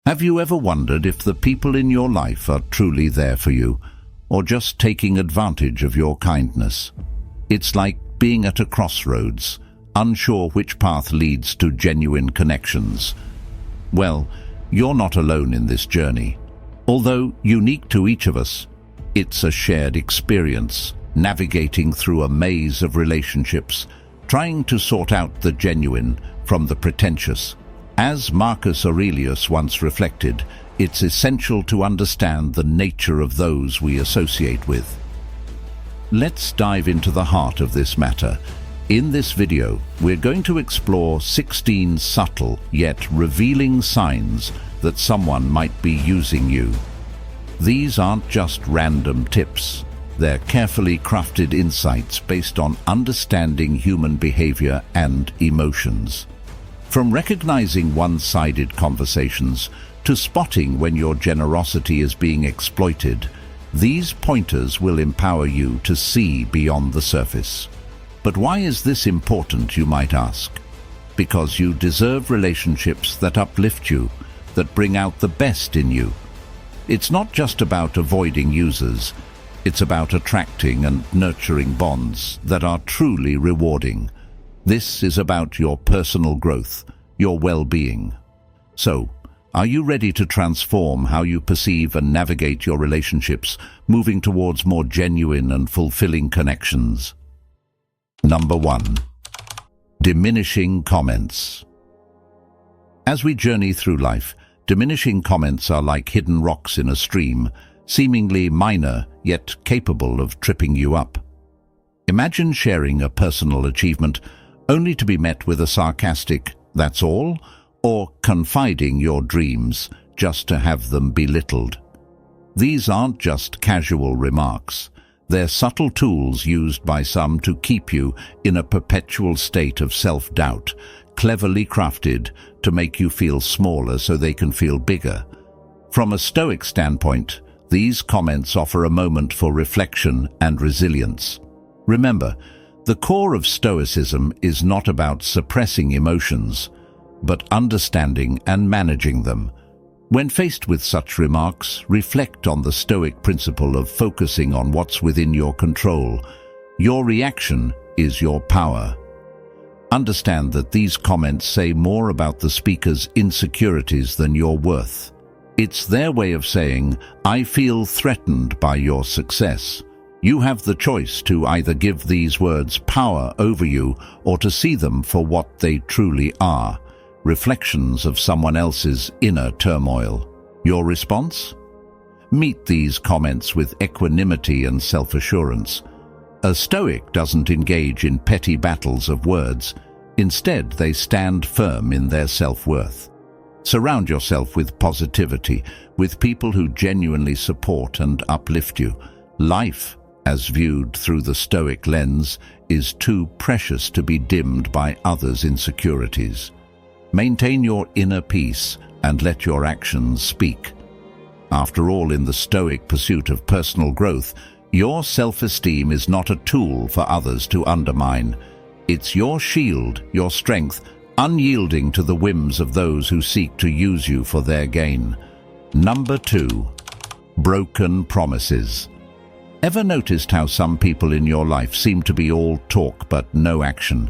Have you ever wondered if the people in your life are truly there for you, or just taking advantage of your kindness? It's like being at a crossroads, unsure which path leads to genuine connections. Well, you're not alone in this journey. Although unique to each of us, it's a shared experience, navigating through a maze of relationships, trying to sort out the genuine from the pretentious. As Marcus Aurelius once reflected, it's essential to understand the nature of those we associate with. Let's dive into the heart of this matter. In this video, we're going to explore 16 subtle yet revealing signs that someone might be using you. These aren't just random tips. They're carefully crafted insights based on understanding human behavior and emotions. From recognizing one-sided conversations to spotting when your generosity is being exploited, these pointers will empower you to see beyond the surface. But why is this important, you might ask? Because you deserve relationships that uplift you, that bring out the best in you. It's not just about avoiding users, it's about attracting and nurturing bonds that are truly rewarding. This is about your personal growth, your well-being. So, are you ready to transform how you perceive and navigate your relationships, moving towards more genuine and fulfilling connections? Number 1. Diminishing comments. As we journey through life, diminishing comments are like hidden rocks in a stream, seemingly minor yet capable of tripping you up. Imagine sharing a personal achievement only to be met with a sarcastic "that's all," or confiding your dreams just to have them belittled. These aren't just casual remarks. They're subtle tools used by some to keep you in a perpetual state of self-doubt, cleverly crafted to make you feel smaller so they can feel bigger. From a Stoic standpoint, these comments offer a moment for reflection and resilience. Remember, the core of Stoicism is not about suppressing emotions, but understanding and managing them. When faced with such remarks, reflect on the Stoic principle of focusing on what's within your control. Your reaction is your power. Understand that these comments say more about the speaker's insecurities than your worth. It's their way of saying, "I feel threatened by your success." You have the choice to either give these words power over you or to see them for what they truly are, reflections of someone else's inner turmoil. Your response? Meet these comments with equanimity and self-assurance. A Stoic doesn't engage in petty battles of words. Instead, they stand firm in their self-worth. Surround yourself with positivity, with people who genuinely support and uplift you. Life, as viewed through the Stoic lens, is too precious to be dimmed by others' insecurities. Maintain your inner peace and let your actions speak. After all, in the Stoic pursuit of personal growth, your self-esteem is not a tool for others to undermine. It's your shield, your strength, unyielding to the whims of those who seek to use you for their gain. Number 2. Broken promises. Ever noticed how some people in your life seem to be all talk but no action?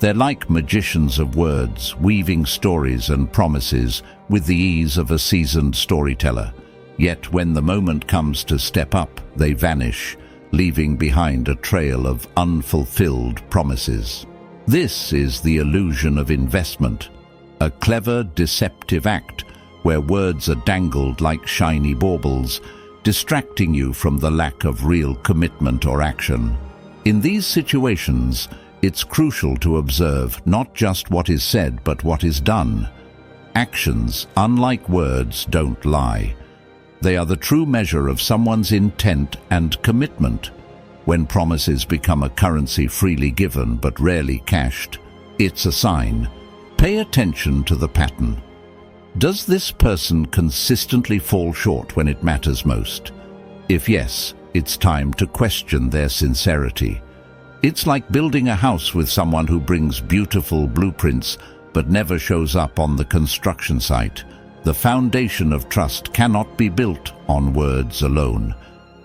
They're like magicians of words, weaving stories and promises with the ease of a seasoned storyteller. Yet when the moment comes to step up, they vanish, leaving behind a trail of unfulfilled promises. This is the illusion of investment, a clever, deceptive act where words are dangled like shiny baubles, distracting you from the lack of real commitment or action. In these situations, it's crucial to observe not just what is said, but what is done. Actions, unlike words, don't lie. They are the true measure of someone's intent and commitment. When promises become a currency freely given but rarely cashed, it's a sign. Pay attention to the pattern. Does this person consistently fall short when it matters most? If yes, it's time to question their sincerity. It's like building a house with someone who brings beautiful blueprints but never shows up on the construction site. The foundation of trust cannot be built on words alone.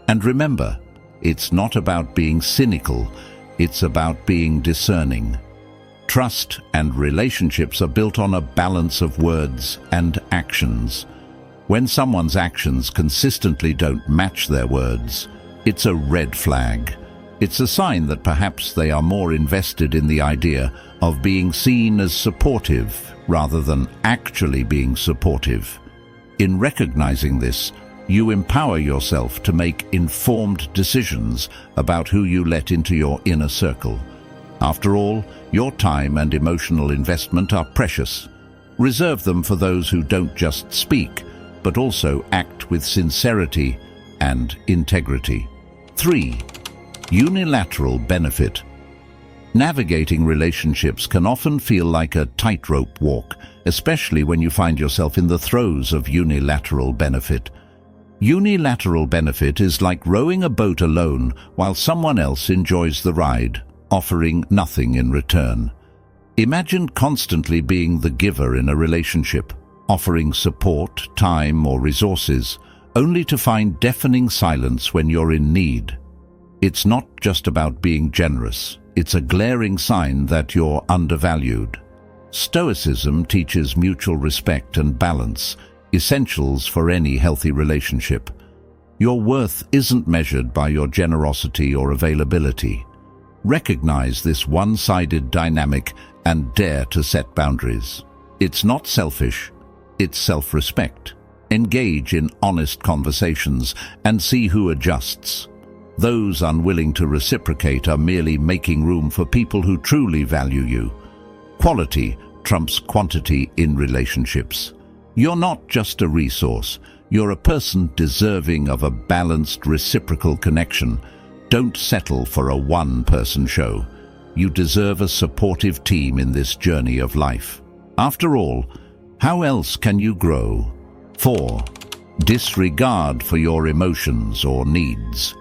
And remember, it's not about being cynical, it's about being discerning. Trust and relationships are built on a balance of words and actions. When someone's actions consistently don't match their words, it's a red flag. It's a sign that perhaps they are more invested in the idea of being seen as supportive rather than actually being supportive. In recognizing this, you empower yourself to make informed decisions about who you let into your inner circle. After all, your time and emotional investment are precious. Reserve them for those who don't just speak, but also act with sincerity and integrity. 3. Unilateral benefit. Navigating relationships can often feel like a tightrope walk, especially when you find yourself in the throes of unilateral benefit. Unilateral benefit is like rowing a boat alone while someone else enjoys the ride, offering nothing in return. Imagine constantly being the giver in a relationship, offering support, time, or resources, only to find deafening silence when you're in need. It's not just about being generous. It's a glaring sign that you're undervalued. Stoicism teaches mutual respect and balance, essentials for any healthy relationship. Your worth isn't measured by your generosity or availability. Recognize this one-sided dynamic and dare to set boundaries. It's not selfish, it's self-respect. Engage in honest conversations and see who adjusts. Those unwilling to reciprocate are merely making room for people who truly value you. Quality trumps quantity in relationships. You're not just a resource, you're a person deserving of a balanced reciprocal connection. Don't settle for a one-person show. You deserve a supportive team in this journey of life. After all, how else can you grow? 4. Disregard for your emotions or needs.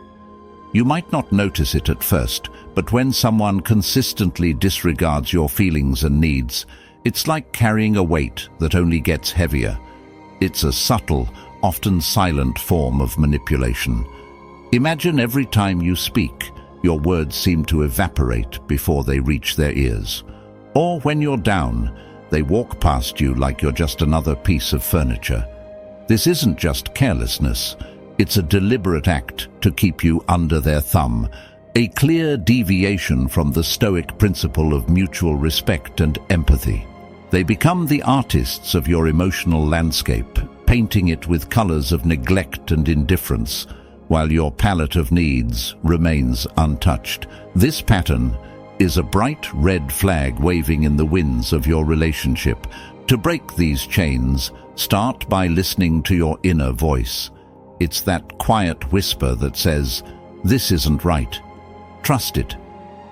You might not notice it at first, but when someone consistently disregards your feelings and needs, it's like carrying a weight that only gets heavier. It's a subtle, often silent form of manipulation. Imagine every time you speak, your words seem to evaporate before they reach their ears. Or when you're down, they walk past you like you're just another piece of furniture. This isn't just carelessness. It's a deliberate act to keep you under their thumb, a clear deviation from the Stoic principle of mutual respect and empathy. They become the artists of your emotional landscape, painting it with colors of neglect and indifference, while your palette of needs remains untouched. This pattern is a bright red flag waving in the winds of your relationship. To break these chains, start by listening to your inner voice. It's that quiet whisper that says, "This isn't right." Trust it.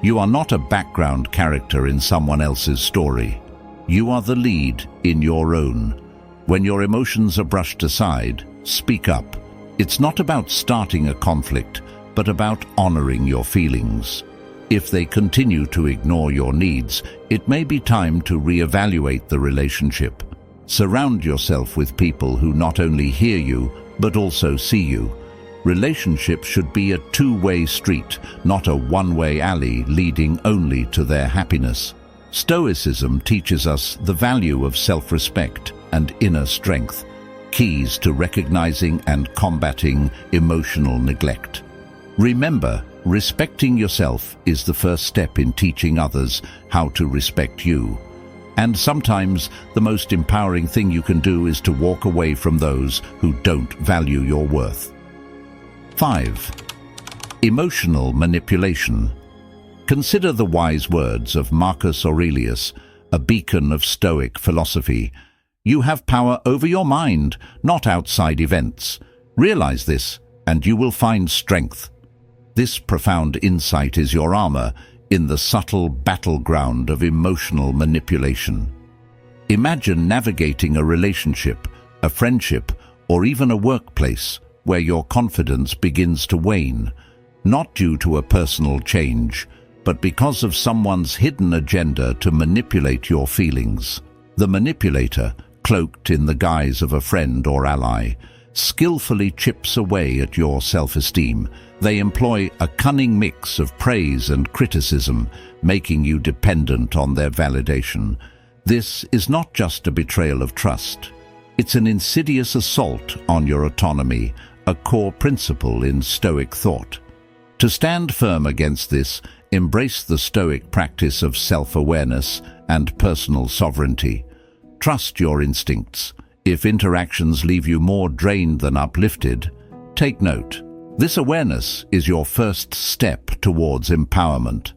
You are not a background character in someone else's story. You are the lead in your own. When your emotions are brushed aside, speak up. It's not about starting a conflict, but about honoring your feelings. If they continue to ignore your needs, it may be time to reevaluate the relationship. Surround yourself with people who not only hear you, but also see you. Relationships should be a two-way street, not a one-way alley leading only to their happiness. Stoicism teaches us the value of self-respect and inner strength, keys to recognizing and combating emotional neglect. Remember, respecting yourself is the first step in teaching others how to respect you. And sometimes the most empowering thing you can do is to walk away from those who don't value your worth. 5. Emotional manipulation. Consider the wise words of Marcus Aurelius, a beacon of Stoic philosophy. You have power over your mind, not outside events. Realize this, and you will find strength. This profound insight is your armor in the subtle battleground of emotional manipulation. Imagine navigating a relationship, a friendship, or even a workplace where your confidence begins to wane, not due to a personal change, but because of someone's hidden agenda to manipulate your feelings. The manipulator, cloaked in the guise of a friend or ally, skillfully chips away at your self-esteem. They employ a cunning mix of praise and criticism, making you dependent on their validation. This is not just a betrayal of trust. It's an insidious assault on your autonomy, a core principle in Stoic thought. To stand firm against this, embrace the Stoic practice of self-awareness and personal sovereignty. Trust your instincts. If interactions leave you more drained than uplifted, take note. This awareness is your first step towards empowerment.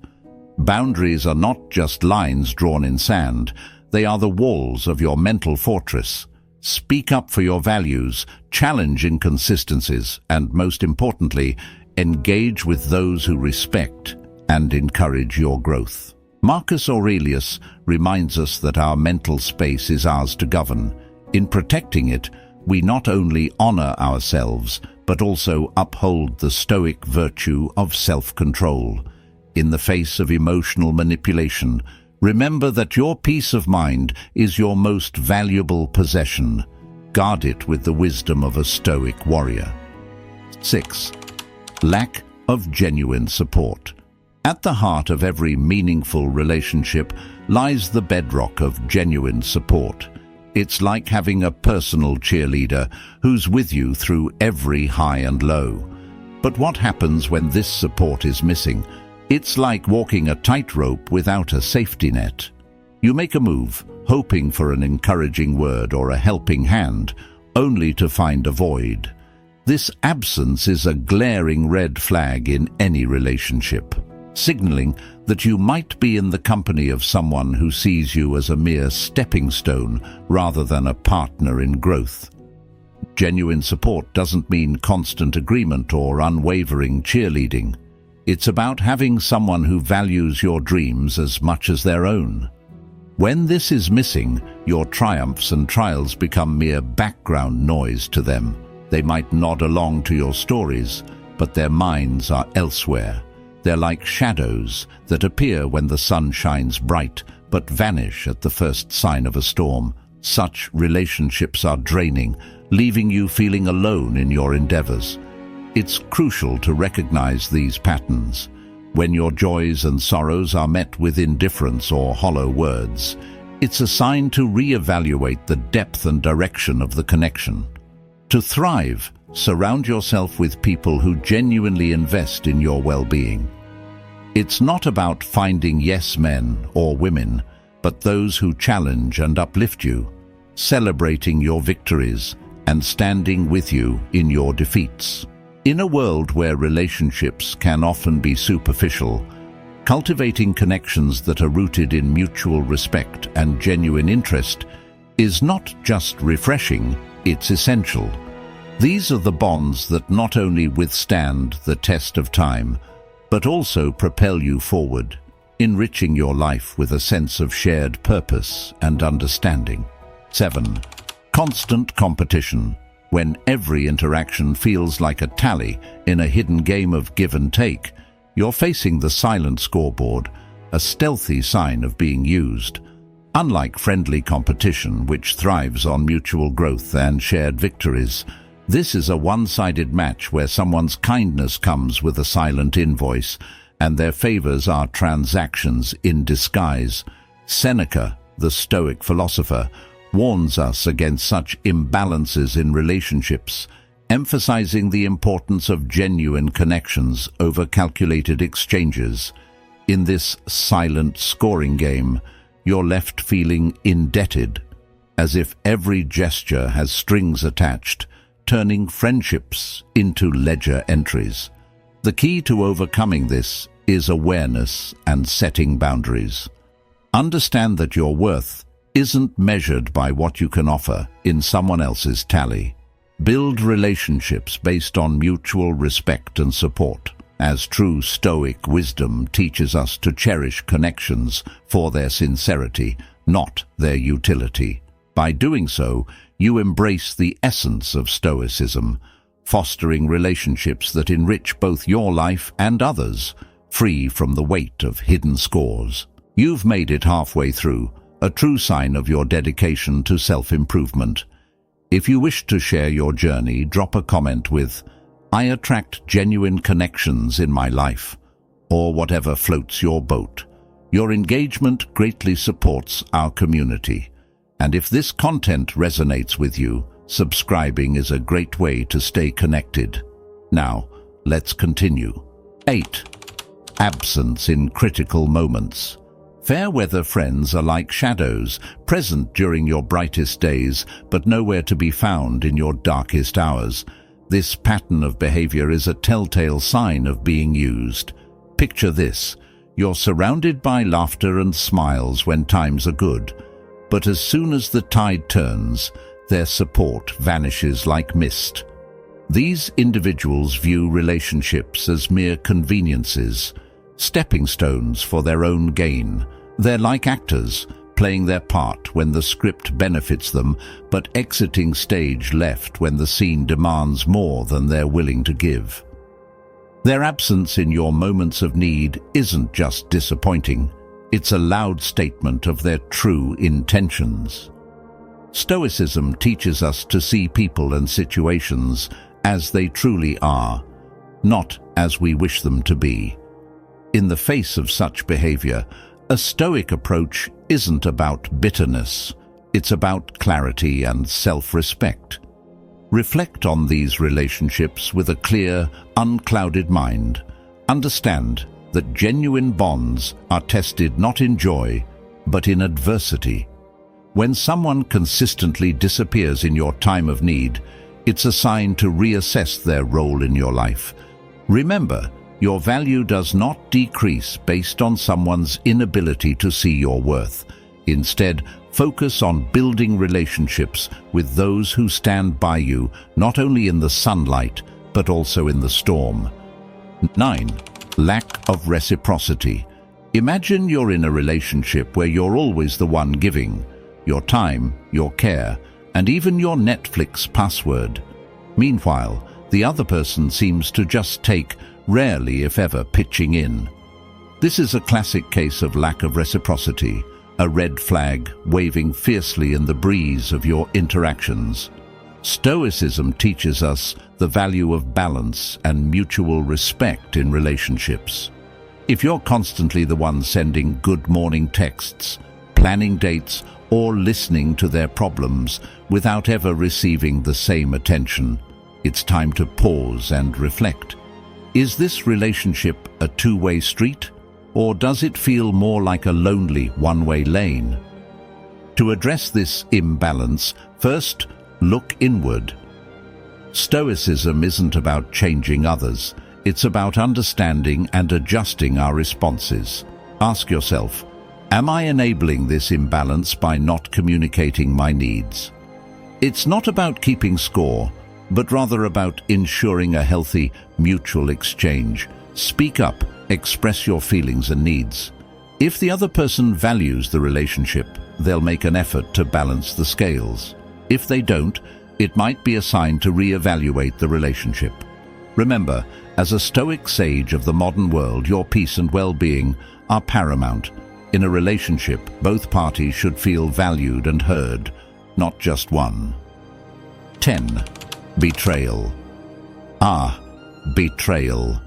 Boundaries are not just lines drawn in sand. They are the walls of your mental fortress. Speak up for your values, challenge inconsistencies, and most importantly, engage with those who respect and encourage your growth. Marcus Aurelius reminds us that our mental space is ours to govern. In protecting it, we not only honor ourselves, but also uphold the Stoic virtue of self-control. In the face of emotional manipulation, remember that your peace of mind is your most valuable possession. Guard it with the wisdom of a Stoic warrior. 6. Lack of genuine support. At the heart of every meaningful relationship lies the bedrock of genuine support. It's like having a personal cheerleader who's with you through every high and low. But what happens when this support is missing? It's like walking a tightrope without a safety net. You make a move, hoping for an encouraging word or a helping hand, only to find a void. This absence is a glaring red flag in any relationship, signaling that you might be in the company of someone who sees you as a mere stepping stone rather than a partner in growth. Genuine support doesn't mean constant agreement or unwavering cheerleading. It's about having someone who values your dreams as much as their own. When this is missing, your triumphs and trials become mere background noise to them. They might nod along to your stories, but their minds are elsewhere. They're like shadows that appear when the sun shines bright, but vanish at the first sign of a storm. Such relationships are draining, leaving you feeling alone in your endeavors. It's crucial to recognize these patterns. When your joys and sorrows are met with indifference or hollow words, it's a sign to reevaluate the depth and direction of the connection. To thrive, surround yourself with people who genuinely invest in your well-being. It's not about finding yes men or women, but those who challenge and uplift you, celebrating your victories and standing with you in your defeats. In a world where relationships can often be superficial, cultivating connections that are rooted in mutual respect and genuine interest is not just refreshing, it's essential. These are the bonds that not only withstand the test of time, but also propel you forward, enriching your life with a sense of shared purpose and understanding. 7. Constant competition. When every interaction feels like a tally in a hidden game of give and take, you're facing the silent scoreboard, a stealthy sign of being used. Unlike friendly competition, which thrives on mutual growth and shared victories, this is a one-sided match where someone's kindness comes with a silent invoice, and their favors are transactions in disguise. Seneca, the Stoic philosopher, warns us against such imbalances in relationships, emphasizing the importance of genuine connections over calculated exchanges. In this silent scoring game, you're left feeling indebted, as if every gesture has strings attached, turning friendships into ledger entries. The key to overcoming this is awareness and setting boundaries. Understand that your worth isn't measured by what you can offer in someone else's tally. Build relationships based on mutual respect and support, as true Stoic wisdom teaches us to cherish connections for their sincerity, not their utility. By doing so, you embrace the essence of Stoicism, fostering relationships that enrich both your life and others, free from the weight of hidden scores. You've made it halfway through, a true sign of your dedication to self-improvement. If you wish to share your journey, drop a comment with, "I attract genuine connections in my life," or whatever floats your boat. Your engagement greatly supports our community. And if this content resonates with you, subscribing is a great way to stay connected. Now, let's continue. 8. Absence in critical moments. Fair weather friends are like shadows, present during your brightest days, but nowhere to be found in your darkest hours. This pattern of behavior is a telltale sign of being used. Picture this. You're surrounded by laughter and smiles when times are good, but as soon as the tide turns, their support vanishes like mist. These individuals view relationships as mere conveniences, stepping stones for their own gain. They're like actors, playing their part when the script benefits them, but exiting stage left when the scene demands more than they're willing to give. Their absence in your moments of need isn't just disappointing, it's a loud statement of their true intentions. Stoicism teaches us to see people and situations as they truly are, not as we wish them to be. In the face of such behavior, a Stoic approach isn't about bitterness, it's about clarity and self-respect. Reflect on these relationships with a clear, unclouded mind. Understand that genuine bonds are tested not in joy, but in adversity. When someone consistently disappears in your time of need, it's a sign to reassess their role in your life. Remember, your value does not decrease based on someone's inability to see your worth. Instead, focus on building relationships with those who stand by you, not only in the sunlight, but also in the storm. 9. Lack of reciprocity. Imagine you're in a relationship where you're always the one giving your time, your care, and even your Netflix password. Meanwhile, the other person seems to just take, rarely if ever pitching in. This is a classic case of lack of reciprocity, a red flag waving fiercely in the breeze of your interactions. Stoicism teaches us the value of balance and mutual respect in relationships. If you're constantly the one sending good morning texts, planning dates, or listening to their problems without ever receiving the same attention, it's time to pause and reflect. Is this relationship a two-way street, or does it feel more like a lonely one-way lane? To address this imbalance, first, look inward. Stoicism isn't about changing others, it's about understanding and adjusting our responses. Ask yourself, am I enabling this imbalance by not communicating my needs? It's not about keeping score, but rather about ensuring a healthy, mutual exchange. Speak up, express your feelings and needs. If the other person values the relationship, they'll make an effort to balance the scales. If they don't, it might be a sign to reevaluate the relationship. Remember, as a Stoic sage of the modern world, your peace and well-being are paramount. In a relationship, both parties should feel valued and heard, not just one. 10. Betrayal. Betrayal.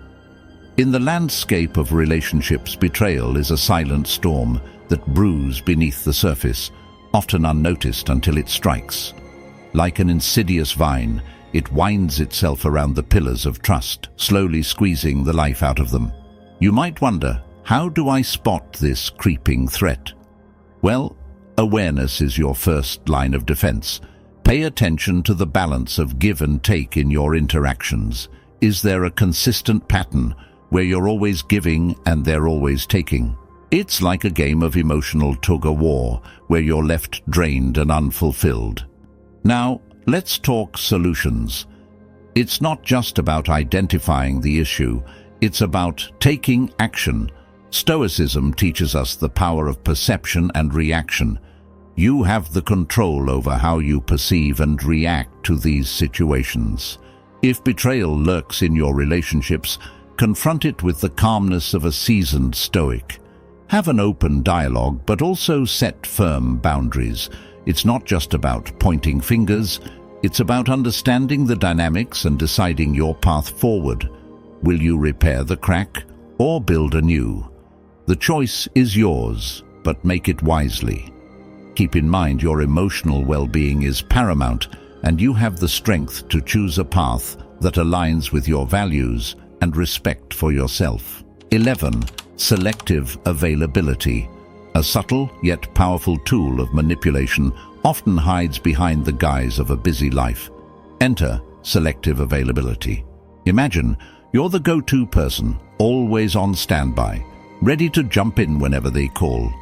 In the landscape of relationships, betrayal is a silent storm that brews beneath the surface, often unnoticed until it strikes. Like an insidious vine, it winds itself around the pillars of trust, slowly squeezing the life out of them. You might wonder, how do I spot this creeping threat? Well, awareness is your first line of defense. Pay attention to the balance of give and take in your interactions. Is there a consistent pattern where you're always giving and they're always taking? It's like a game of emotional tug-of-war where you're left drained and unfulfilled. Now, let's talk solutions. It's not just about identifying the issue, it's about taking action. Stoicism teaches us the power of perception and reaction. You have the control over how you perceive and react to these situations. If betrayal lurks in your relationships, confront it with the calmness of a seasoned Stoic. Have an open dialogue, but also set firm boundaries. It's not just about pointing fingers, it's about understanding the dynamics and deciding your path forward. Will you repair the crack or build anew? The choice is yours, but make it wisely. Keep in mind your emotional well-being is paramount, and you have the strength to choose a path that aligns with your values and respect for yourself. 11. Selective availability. A subtle yet powerful tool of manipulation often hides behind the guise of a busy life. Enter selective availability. Imagine you're the go-to person, always on standby, ready to jump in whenever they call.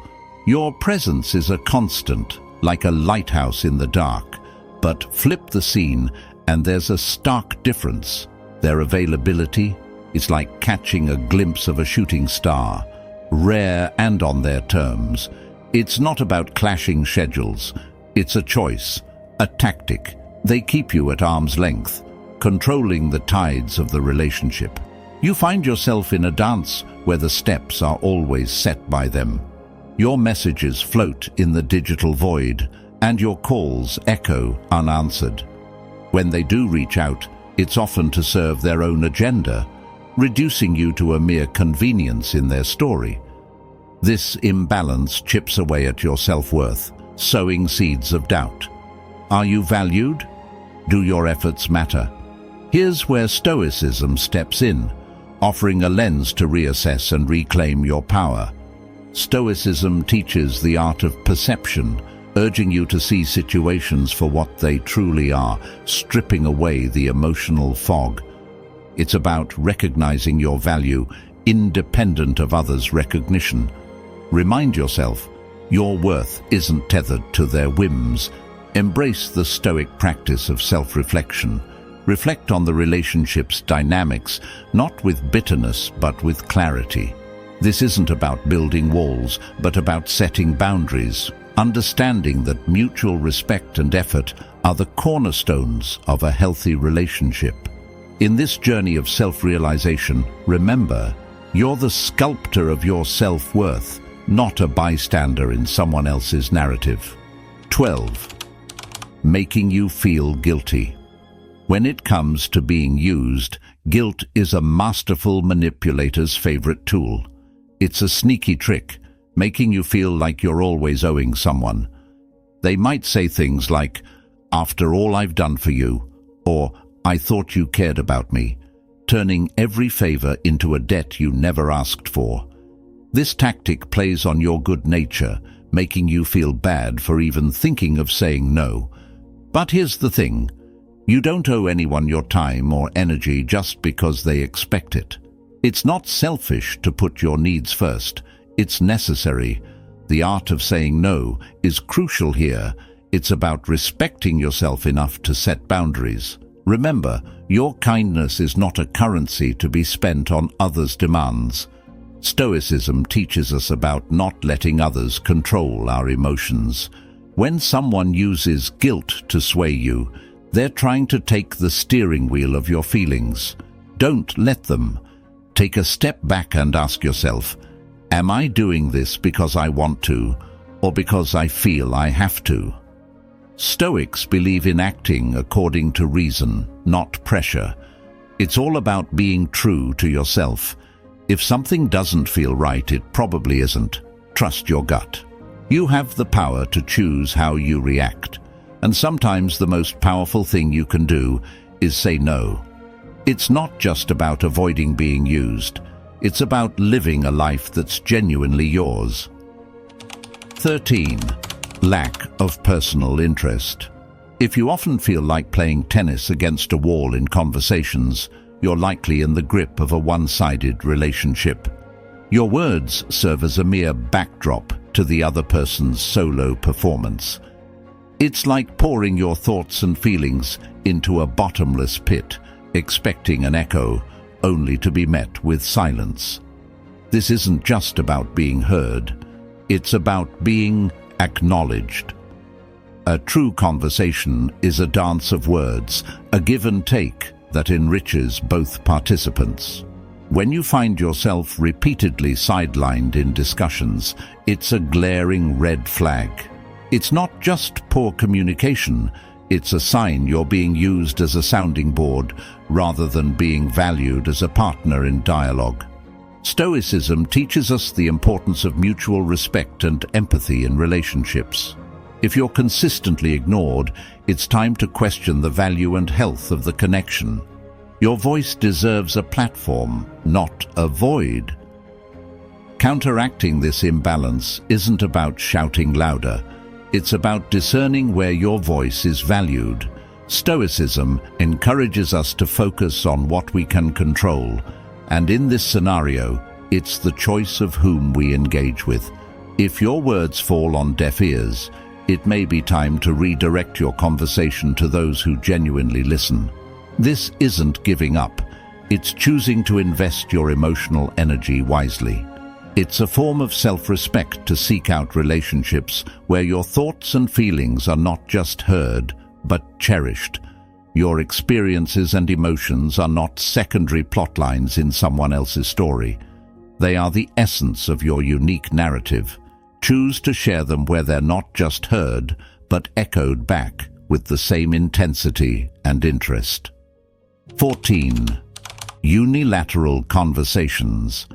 Your presence is a constant, like a lighthouse in the dark. But flip the scene and there's a stark difference. Their availability is like catching a glimpse of a shooting star, rare and on their terms. It's not about clashing schedules. It's a choice, a tactic. They keep you at arm's length, controlling the tides of the relationship. You find yourself in a dance where the steps are always set by them. Your messages float in the digital void, and your calls echo unanswered. When they do reach out, it's often to serve their own agenda, reducing you to a mere convenience in their story. This imbalance chips away at your self-worth, sowing seeds of doubt. Are you valued? Do your efforts matter? Here's where Stoicism steps in, offering a lens to reassess and reclaim your power. Stoicism teaches the art of perception, urging you to see situations for what they truly are, stripping away the emotional fog. It's about recognizing your value, independent of others' recognition. Remind yourself, your worth isn't tethered to their whims. Embrace the Stoic practice of self-reflection. Reflect on the relationship's dynamics, not with bitterness, but with clarity. This isn't about building walls, but about setting boundaries, understanding that mutual respect and effort are the cornerstones of a healthy relationship. In this journey of self-realization, remember, you're the sculptor of your self-worth, not a bystander in someone else's narrative. 12. Making you feel guilty. When it comes to being used, guilt is a masterful manipulator's favorite tool. It's a sneaky trick, making you feel like you're always owing someone. They might say things like, "After all I've done for you," or "I thought you cared about me," turning every favor into a debt you never asked for. This tactic plays on your good nature, making you feel bad for even thinking of saying no. But here's the thing, you don't owe anyone your time or energy just because they expect it. It's not selfish to put your needs first. It's necessary. The art of saying no is crucial here. It's about respecting yourself enough to set boundaries. Remember, your kindness is not a currency to be spent on others' demands. Stoicism teaches us about not letting others control our emotions. When someone uses guilt to sway you, they're trying to take the steering wheel of your feelings. Don't let them. Take a step back and ask yourself, am I doing this because I want to, or because I feel I have to? Stoics believe in acting according to reason, not pressure. It's all about being true to yourself. If something doesn't feel right, it probably isn't. Trust your gut. You have the power to choose how you react, and sometimes the most powerful thing you can do is say no. It's not just about avoiding being used. It's about living a life that's genuinely yours. 13. Lack of personal interest. If you often feel like playing tennis against a wall in conversations, you're likely in the grip of a one-sided relationship. Your words serve as a mere backdrop to the other person's solo performance. It's like pouring your thoughts and feelings into a bottomless pit, expecting an echo, only to be met with silence. This isn't just about being heard. It's about being acknowledged. A true conversation is a dance of words, a give and take that enriches both participants. When you find yourself repeatedly sidelined in discussions, it's a glaring red flag. It's not just poor communication, it's a sign you're being used as a sounding board rather than being valued as a partner in dialogue. Stoicism teaches us the importance of mutual respect and empathy in relationships. If you're consistently ignored, it's time to question the value and health of the connection. Your voice deserves a platform, not a void. Counteracting this imbalance isn't about shouting louder. It's about discerning where your voice is valued. Stoicism encourages us to focus on what we can control, and in this scenario, it's the choice of whom we engage with. If your words fall on deaf ears, it may be time to redirect your conversation to those who genuinely listen. This isn't giving up. It's choosing to invest your emotional energy wisely. It's a form of self-respect to seek out relationships where your thoughts and feelings are not just heard, but cherished. Your experiences and emotions are not secondary plot lines in someone else's story. They are the essence of your unique narrative. Choose to share them where they're not just heard, but echoed back with the same intensity and interest. 14. Unilateral conversations.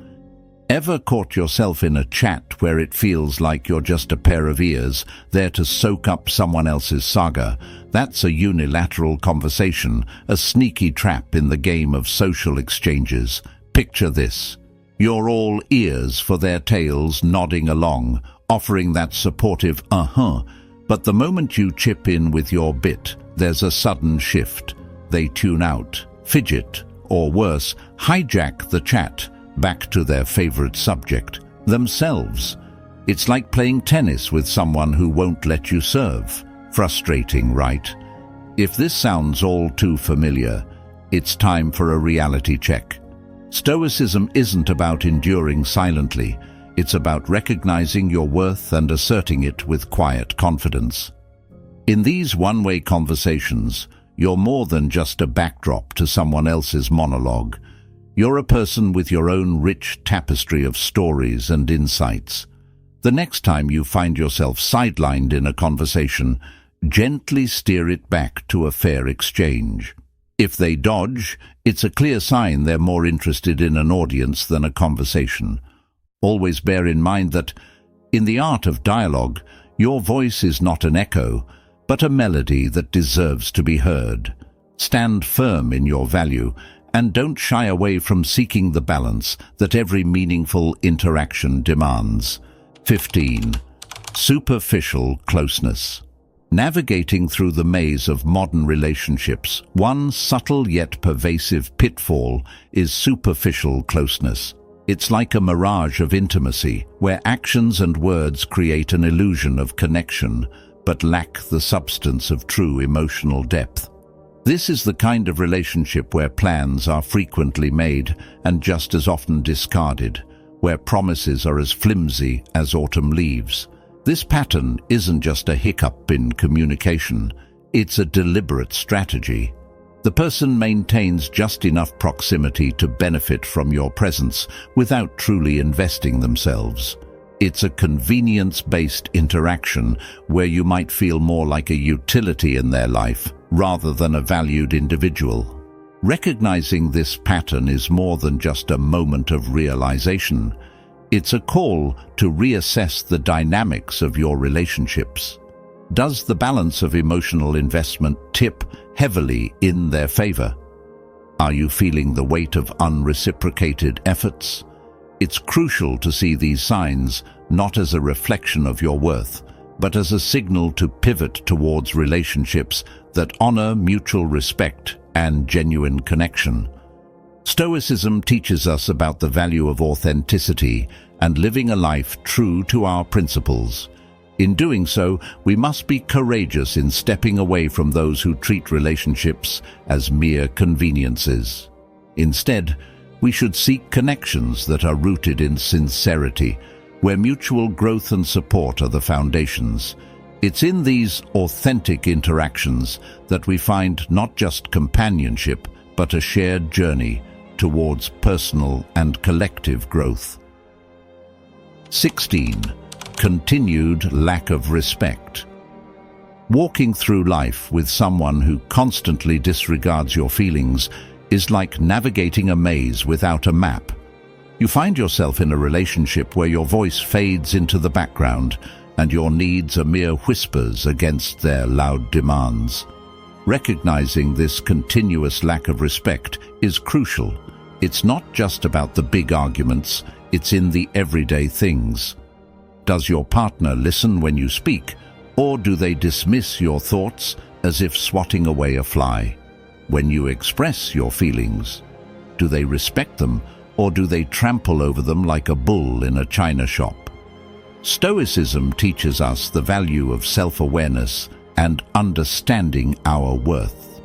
Ever caught yourself in a chat where it feels like you're just a pair of ears there to soak up someone else's saga? That's a unilateral conversation, a sneaky trap in the game of social exchanges. Picture this. You're all ears for their tales, nodding along, offering that supportive but the moment you chip in with your bit, there's a sudden shift. They tune out, fidget, or worse, hijack the chat back to their favorite subject, themselves. It's like playing tennis with someone who won't let you serve. Frustrating, right? If this sounds all too familiar, it's time for a reality check. Stoicism isn't about enduring silently. It's about recognizing your worth and asserting it with quiet confidence. In these one-way conversations, you're more than just a backdrop to someone else's monologue. You're a person with your own rich tapestry of stories and insights. The next time you find yourself sidelined in a conversation, gently steer it back to a fair exchange. If they dodge, it's a clear sign they're more interested in an audience than a conversation. Always bear in mind that, in the art of dialogue, your voice is not an echo, but a melody that deserves to be heard. Stand firm in your value, and don't shy away from seeking the balance that every meaningful interaction demands. 15. Superficial closeness. Navigating through the maze of modern relationships, one subtle yet pervasive pitfall is superficial closeness. It's like a mirage of intimacy, where actions and words create an illusion of connection, but lack the substance of true emotional depth. This is the kind of relationship where plans are frequently made and just as often discarded, where promises are as flimsy as autumn leaves. This pattern isn't just a hiccup in communication, it's a deliberate strategy. The person maintains just enough proximity to benefit from your presence without truly investing themselves. It's a convenience-based interaction where you might feel more like a utility in their life rather than a valued individual. Recognizing this pattern is more than just a moment of realization. It's a call to reassess the dynamics of your relationships. Does the balance of emotional investment tip heavily in their favor? Are you feeling the weight of unreciprocated efforts? It's crucial to see these signs not as a reflection of your worth, but as a signal to pivot towards relationships that honor mutual respect and genuine connection. Stoicism teaches us about the value of authenticity and living a life true to our principles. In doing so, we must be courageous in stepping away from those who treat relationships as mere conveniences. Instead, we should seek connections that are rooted in sincerity, where mutual growth and support are the foundations. It's in these authentic interactions that we find not just companionship, but a shared journey, towards personal and collective growth. 16. Continued lack of respect. Walking through life with someone who constantly disregards your feelings is like navigating a maze without a map. You find yourself in a relationship where your voice fades into the background and your needs are mere whispers against their loud demands. Recognizing this continuous lack of respect is crucial. It's not just about the big arguments, it's in the everyday things. Does your partner listen when you speak, or do they dismiss your thoughts as if swatting away a fly? When you express your feelings, do they respect them, or do they trample over them like a bull in a china shop? Stoicism teaches us the value of self-awareness and understanding our worth.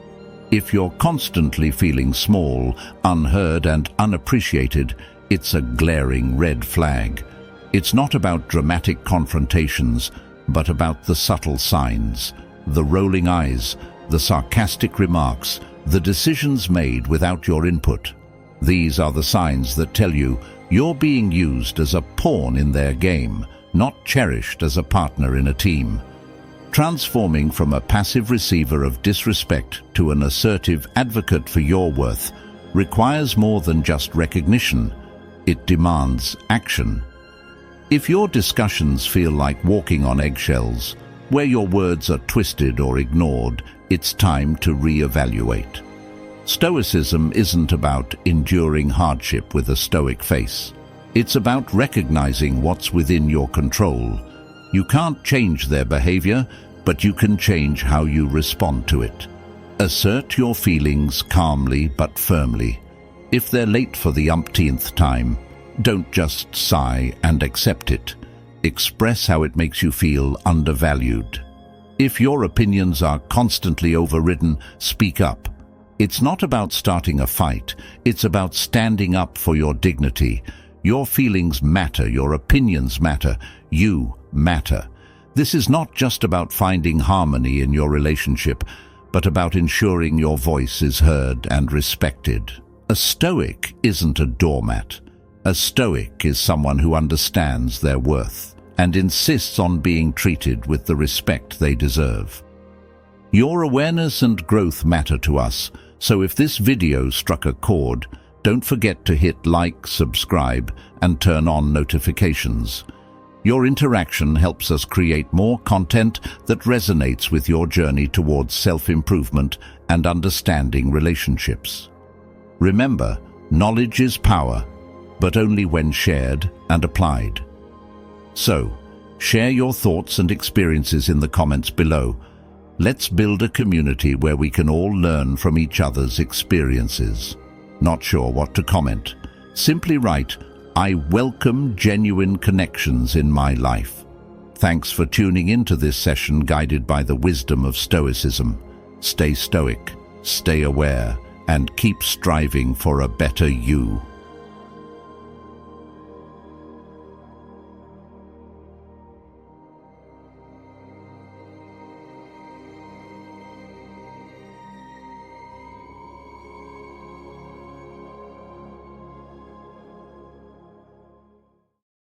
If you're constantly feeling small, unheard and unappreciated, it's a glaring red flag. It's not about dramatic confrontations, but about the subtle signs, the rolling eyes, the sarcastic remarks, the decisions made without your input. These are the signs that tell you you're being used as a pawn in their game, not cherished as a partner in a team. Transforming from a passive receiver of disrespect to an assertive advocate for your worth requires more than just recognition. It demands action. If your discussions feel like walking on eggshells, where your words are twisted or ignored, it's time to reevaluate. Stoicism isn't about enduring hardship with a stoic face. It's about recognizing what's within your control. You can't change their behavior, but you can change how you respond to it. Assert your feelings calmly but firmly. If they're late for the umpteenth time, don't just sigh and accept it. Express how it makes you feel undervalued. If your opinions are constantly overridden, speak up. It's not about starting a fight, it's about standing up for your dignity. Your feelings matter, your opinions matter, you matter. This is not just about finding harmony in your relationship, but about ensuring your voice is heard and respected. A Stoic isn't a doormat. A Stoic is someone who understands their worth and insists on being treated with the respect they deserve. Your awareness and growth matter to us, so if this video struck a chord, don't forget to hit like, subscribe, and turn on notifications. Your interaction helps us create more content that resonates with your journey towards self-improvement and understanding relationships. Remember, knowledge is power, but only when shared and applied. So, share your thoughts and experiences in the comments below. Let's build a community where we can all learn from each other's experiences. Not sure what to comment? Simply write, "I welcome genuine connections in my life." Thanks for tuning into this session guided by the wisdom of Stoicism. Stay stoic, stay aware, and keep striving for a better you.